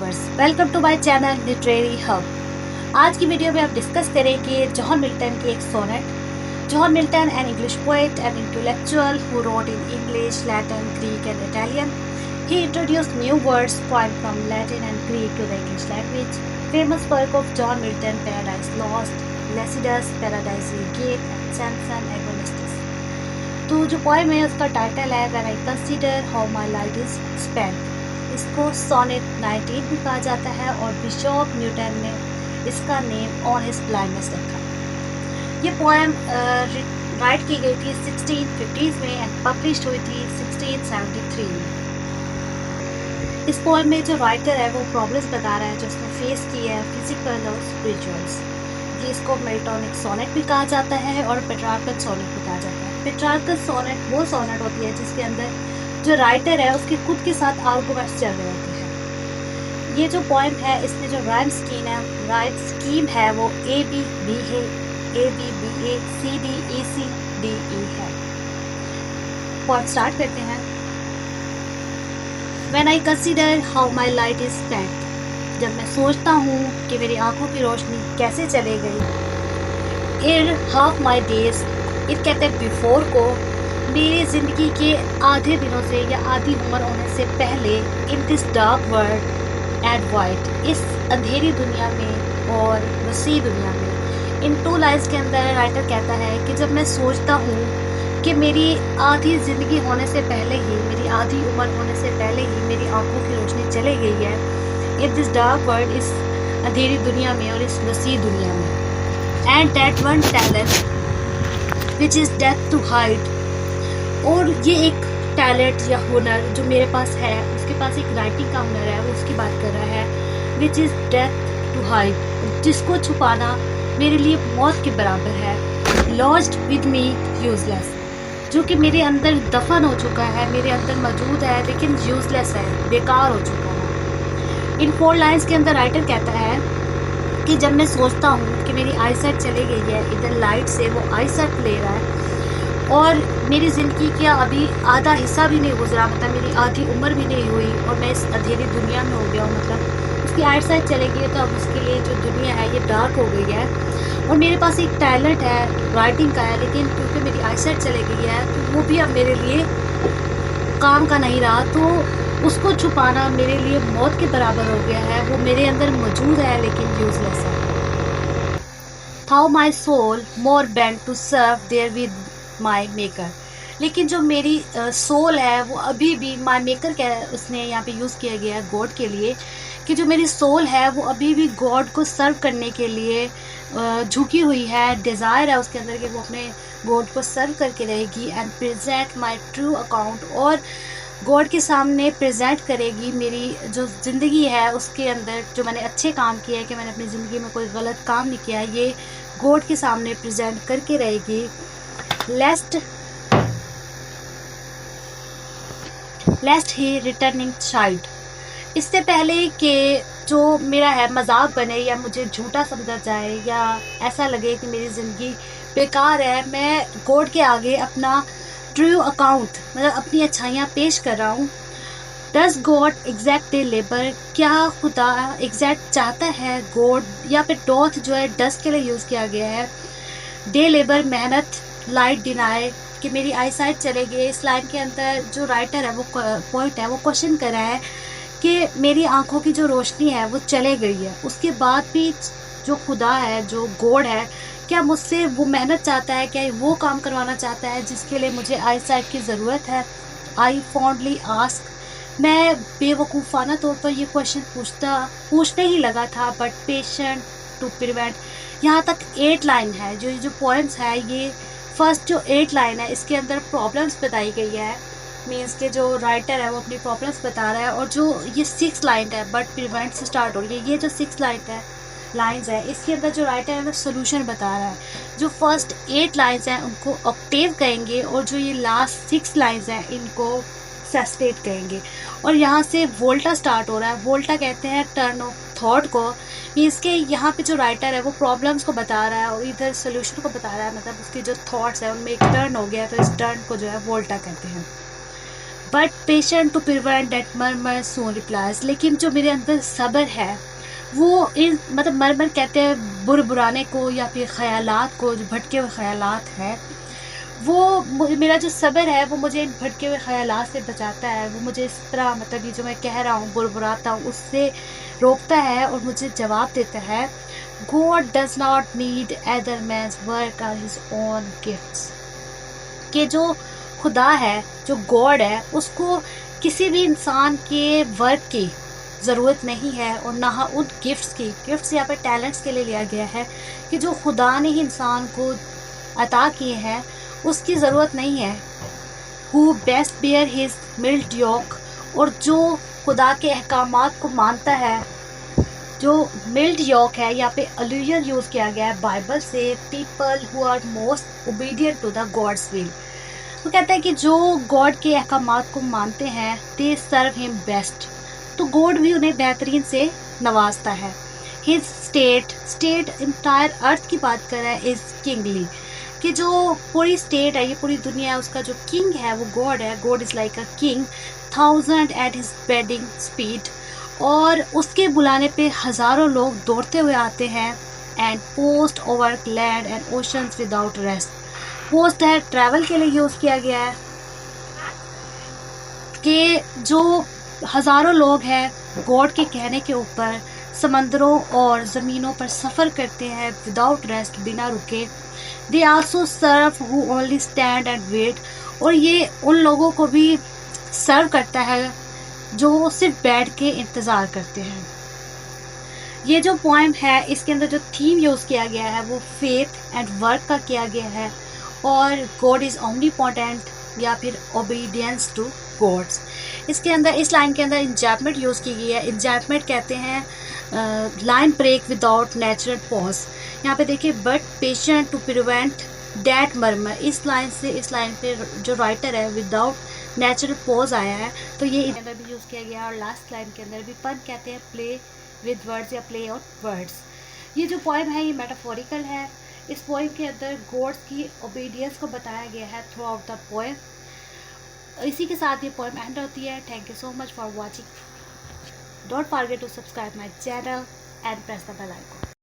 Viewers, welcome to my channel literary hub. आज की video में हम डिस्कस करेंगे जॉन मिल्टन की एक सोनेट। John Milton, an English poet and intellectual who wrote in English, Latin, Greek and Italian. He introduced new words coined from Latin and Greek to the English language. Famous work of John Milton: Paradise Lost, Lycidas, Paradise Gate and Samson Agonistes. तो जो poem है उसका title है When I Consider How My Life Is Spent. इसको sonnet 19 भी कहा जाता है और बिशप न्यूटन ने इसका नेम ऑन हिज ब्लाइंडनेस रखा। ये पोएम राइट की गई थी 1650s में एंड पब्लिश हुई थी 1673 में। इस पोएम में जो राइटर है वो प्रॉब्लम्स बता रहा है जो उसने फेस की है, फिजिकल और स्पिरिचुअल्स। ये इसको मेल्टोनिक सोनेट भी कहा जाता है और पेट्रार्कल सोनेट भी कहा जाता है। पेट्रार्कल सोनेट वो सोनेट होती है जिसके अंदर जो राइटर है उसके खुद के साथ आर्गुमेंट्स चल रहे होते हैं। ये जो पोएम है इसमें जो राइम स्कीम है वो ए बी बी है, A B B A, C D E C D E है। पोएम स्टार्ट करते हैं। When I consider how my light is spent, जब मैं सोचता हूँ कि मेरी आंखों की रोशनी कैसे चले गई। In half my days, it कहते हैं बिफोर को, मेरी ज़िंदगी के आधे दिनों से या आधी उम्र होने से पहले, in this dark world and white, इस अंधेरी दुनिया में और वसी दुनिया में। इन 2 लाइन्स के अंदर राइटर कहता है कि जब मैं सोचता हूँ कि मेरी आधी ज़िंदगी होने से पहले ही, मेरी आधी उम्र होने से पहले ही मेरी आंखों की रोशनी चली गई है इन दिस डार्क वर्ल्ड, इस अंधेरी दुनिया में और इस वसी दुनिया में। And that one talent which is death to hide, और ये एक टैलेंट या हुनर जो मेरे पास है, उसके पास एक राइटिंग का हुनर है, वो उसकी बात कर रहा है। Which is death to hide, जिसको छुपाना मेरे लिए मौत के बराबर है। लॉस्ट विद मी यूजलेस, जो कि मेरे अंदर दफन हो चुका है, मेरे अंदर मौजूद है लेकिन यूजलेस है, बेकार हो चुका है। इन 4 लाइन्स के अंदर राइटर कहता है कि जब मैं सोचता हूँ कि मेरी आईसाइट चली गई है, इधर लाइट से वो आईसाइट ले रहा है और मेरी ज़िंदगी का अभी आधा हिस्सा भी नहीं गुजरा, मतलब मेरी आधी उम्र भी नहीं हुई और मैं इस अंधेरी दुनिया में हो गया हूँ, मतलब उसकी आईसाइट चली गई है तो अब उसके लिए जो दुनिया है ये डार्क हो गई है। और मेरे पास एक टैलेंट है राइटिंग का है, लेकिन क्योंकि मेरी आईसाइट चली गई है तो वो भी अब मेरे लिए काम का नहीं रहा, तो उसको छुपाना मेरे लिए मौत के बराबर हो गया है। वो मेरे अंदर मौजूद है लेकिन यूजलेस है। How my soul more bent to serve there with my maker, लेकिन जो मेरी सोल है वो अभी भी माई मेकर का उसने यहाँ पे यूज़ किया गया है गॉड के लिए, कि जो मेरी सोल है वो अभी भी गॉड को सर्व करने के लिए झुकी हुई है। डिज़ायर है उसके अंदर कि वो अपने गॉड को सर्व करके रहेगी। And present my true account, और गॉड के सामने प्रेजेंट करेगी मेरी जो ज़िंदगी है उसके अंदर जो मैंने अच्छे काम किए हैं, कि मैंने अपनी ज़िंदगी में कोई गलत काम नहीं किया, ये गॉड के सामने प्रेजेंट करके रहेगी। लेस्ट ही रिटर्निंग चाइल्ड, इससे पहले कि जो मेरा है मजाक बने या मुझे झूठा समझा जाए या ऐसा लगे कि मेरी ज़िंदगी बेकार है, मैं गॉड के आगे अपना ट्रू अकाउंट, मतलब अपनी अच्छाइयाँ पेश कर रहा हूँ। Does God exact day labour, क्या खुदा एग्जैक्ट चाहता है गॉड, या फिर डॉथ जो है डस के लिए यूज़ किया गया है, डे लेबर मेहनत, लाइट डिनाई, कि मेरी आईसाइट चले गई। इस लाइन के अंदर जो राइटर है वो पॉइंट है वो क्वेश्चन कर रहा है कि मेरी आंखों की जो रोशनी है वो चले गई है, उसके बाद भी जो खुदा है, जो गॉड है, क्या मुझसे वो मेहनत चाहता है, क्या वो काम करवाना चाहता है जिसके लिए मुझे आईसाइट की ज़रूरत है। आई फॉन्डली आस्क, मैं बेवकूफ़ाना तौर पर ये क्वेश्चन पूछने ही लगा था, बट पेशेंट टू प्रिवेंट। यहाँ तक 8 लाइन है। जो पॉइंट्स है, ये फर्स्ट जो 8 लाइन है इसके अंदर प्रॉब्लम्स बताई गई है, मीन्स के जो राइटर है वो अपनी प्रॉब्लम्स बता रहा है। और जो ये 6 लाइन है बट प्रिवेंट से स्टार्ट हो रही है, ये जो 6 लाइन्स है इसके अंदर जो राइटर है वो सोल्यूशन बता रहा है। जो फर्स्ट 8 लाइन्स हैं उनको ऑक्टेव कहेंगे और जो ये लास्ट 6 लाइन्स हैं इनको सेस्टेट कहेंगे। और यहाँ से वोल्टा स्टार्ट हो रहा है। वोल्टा कहते हैं टर्न ऑफ थॉट को, मीन्स के यहाँ पे जो राइटर है वो प्रॉब्लम्स को बता रहा है और इधर सोल्यूशन को बता रहा है, मतलब उसके जो थॉट्स है उनमें एक टर्न हो गया, तो इस टर्न को जो है वोल्टा कहते हैं। But patient to prevent that murmur soon replies, लेकिन जो मेरे अंदर सब्र है वो इन मतलब मरमर कहते हैं बुरबुराने को या फिर ख्यालात को, जो भटके हुए ख्यालात हैं, वो मेरा जो सब्र है वो मुझे इन भटके हुए ख्यालात से बचाता है। वो मुझे इस तरह मतलब ये जो मैं कह रहा हूँ बुरबुराता हूँ उससे रोकता है और मुझे जवाब देता है, God does not need other man's work or his own gifts. कि जो खुदा है, जो गॉड है, उसको किसी भी इंसान के वर्क की ज़रूरत नहीं है और ना उन गिफ्ट्स की। गिफ्ट्स यहाँ पर टैलेंट्स के लिए लिया गया है कि जो खुदा ने ही इंसान को अता किए हैं उसकी ज़रूरत नहीं है। Who best bear his mild yoke, और जो खुदा के अहकामात को मानता है, जो मिल्ड योक है, यहाँ पे अलूजन यूज़ किया गया है बाइबल से, people who are most obedient to the God's will. वो कहता है कि जो गॉड के अहकामात को मानते हैं दे सर्व हिम बेस्ट, तो गॉड भी उन्हें बेहतरीन से नवाजता है। हिज स्टेट इंटायर अर्थ की बात कर रहा है, इज किंगली, कि जो पूरी स्टेट है, ये पूरी दुनिया है, उसका जो किंग है वो गॉड है। God is like a king, 1000 at his bidding speed, और उसके बुलाने पे हज़ारों लोग दौड़ते हुए आते हैं। And post over land and oceans without rest, post है ट्रैवल के लिए यूज़ किया गया है, कि जो हज़ारों लोग हैं गॉड के कहने के ऊपर समंदरों और ज़मीनों पर सफ़र करते हैं विदाउट रेस्ट, बिना रुके। They also serve who only stand and wait, और ये उन लोगों को भी सर्व करता है जो सिर्फ बैठ के इंतज़ार करते हैं। ये जो पोएम है इसके अंदर जो थीम यूज़ किया गया है वो फेथ एंड वर्क का किया गया है, और गॉड इज़ ओमनीपोटेंट या फिर ओबीडियंस टू गॉड्स। इसके अंदर, इस लाइन के अंदर इंजैपमेंट यूज़ की गई है। इंजैपमेंट कहते हैं line break without natural pause. यहाँ पे देखिए, but patient to prevent that murmur, इस लाइन से इस लाइन पे जो राइटर है विदाउट नेचुरल पॉज आया है, तो ये इसके अंदर भी यूज़ किया गया है। और लास्ट लाइन के अंदर भी पन कहते हैं प्ले विद वर्ड्स या प्ले ऑन वर्ड्स। ये जो पोएम है ये मेटाफोरिकल है। इस पोएम के अंदर गॉड्स की ओबीडियंस को बताया गया है थ्रू आउट द पोएम। इसी के साथ ये पोएम एंड होती है। Thank you so much for watching. Don't forget to subscribe my channel and press the bell icon.